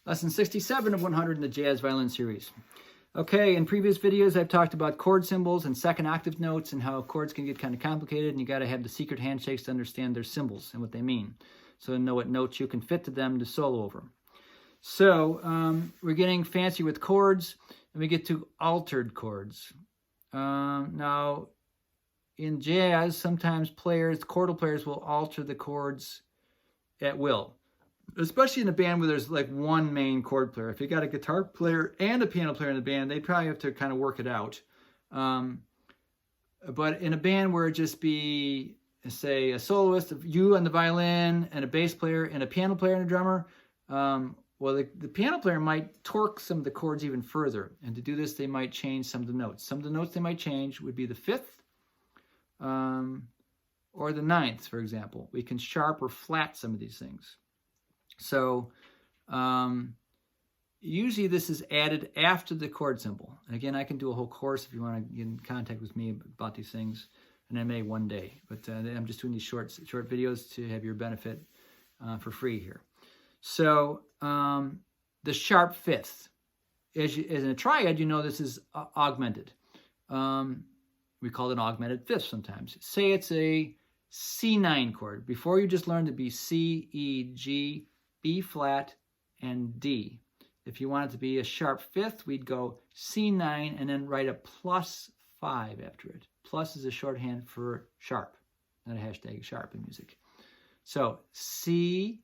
Lesson 67 of 100 in the Jazz Violin series. Okay, in previous videos I've talked about chord symbols and second octave notes and how chords can get kind of complicated, and you got to have the secret handshakes to understand their symbols and what they mean, so to know what notes you can fit to them to solo over. So we're getting fancy with chords, and we get to altered chords. Now, in jazz, sometimes chordal players will alter the chords at will. Especially in a band where there's like one main chord player. If you got a guitar player and a piano player in the band, they probably have to kind of work it out. But in a band where it just be, say, a soloist, you on the violin, and a bass player, and a piano player and a drummer, well, the piano player might torque some of the chords even further. And to do this, they might change some of the notes. Some of the notes they might change would be the fifth or the ninth, for example. We can sharp or flat some of these things. So usually this is added after the chord symbol. And again, I can do a whole course if you want to get in contact with me about these things, and I may one day. But I'm just doing these short videos to have your benefit for free here. So the sharp fifth, as in a triad, you know this is augmented. We call it an augmented fifth sometimes. Say it's a C9 chord. Before you just learned to be C, E, G, B flat, and D. If you want it to be a sharp fifth, we'd go C9 and then write a +5 after it. Plus is a shorthand for sharp, not a hashtag sharp in music. So C9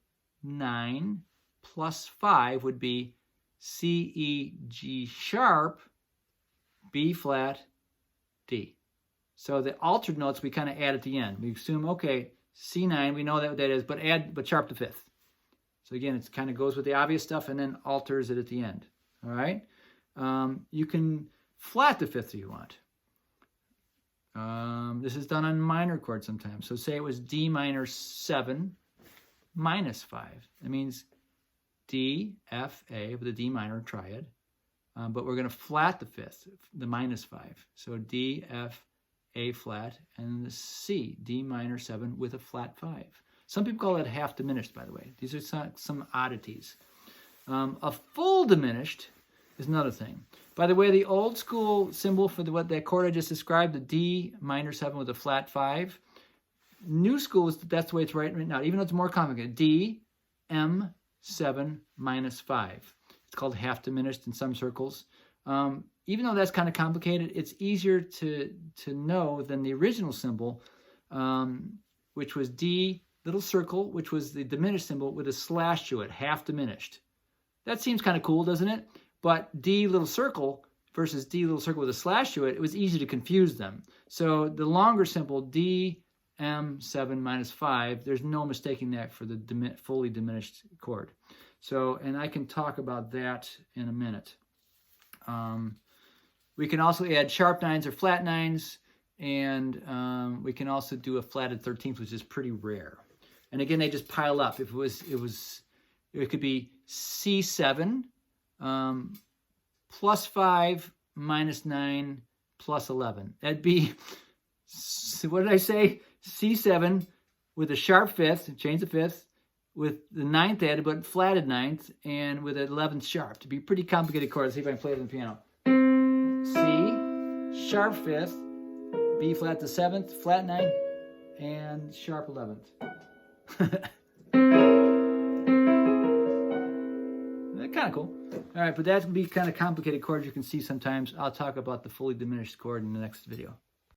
+5 would be C, E, G sharp, B flat, D. So the altered notes we kind of add at the end. We assume, okay, C9, we know what that is, but sharp the fifth. So again, it kind of goes with the obvious stuff and then alters it at the end. All right? You can flat the fifth if you want. This is done on minor chords sometimes. So say it was D minor 7 minus 5. That means D, F, A with a D minor triad. But we're going to flat the fifth, the -5. So D, F, A flat, and the C, D minor 7 with a flat 5. Some people call it half diminished, by the way. These are some oddities. A full diminished is another thing. By the way, the old school symbol for that chord I just described, the D minor 7 with a flat 5, new school is that's the way it's right now, even though it's more complicated. D, M, 7 minus 5. It's called half diminished in some circles. Even though that's kind of complicated, it's easier to know than the original symbol, which was D little circle, which was the diminished symbol with a slash to it, half diminished. That seems kind of cool, doesn't it? But D little circle versus D little circle with a slash to it, it was easy to confuse them. So the longer symbol, D, M, 7 minus 5, there's no mistaking that for the fully diminished chord. So, and I can talk about that in a minute. We can also add sharp nines or flat nines, and we can also do a flatted 13th, which is pretty rare. And again, they just pile up. If it could be C7 +5 minus 9 plus 11. That'd be, what did I say? C7 with a sharp fifth, change the fifth, with the ninth added, but flatted ninth, and with an 11th sharp. To be pretty complicated chord. Let's see if I can play it on the piano. C, sharp fifth, B flat the 7th, flat 9, and sharp 11th. Kind of cool. All right, but that would be kind of complicated chords you can see sometimes. I'll talk about the fully diminished chord in the next video.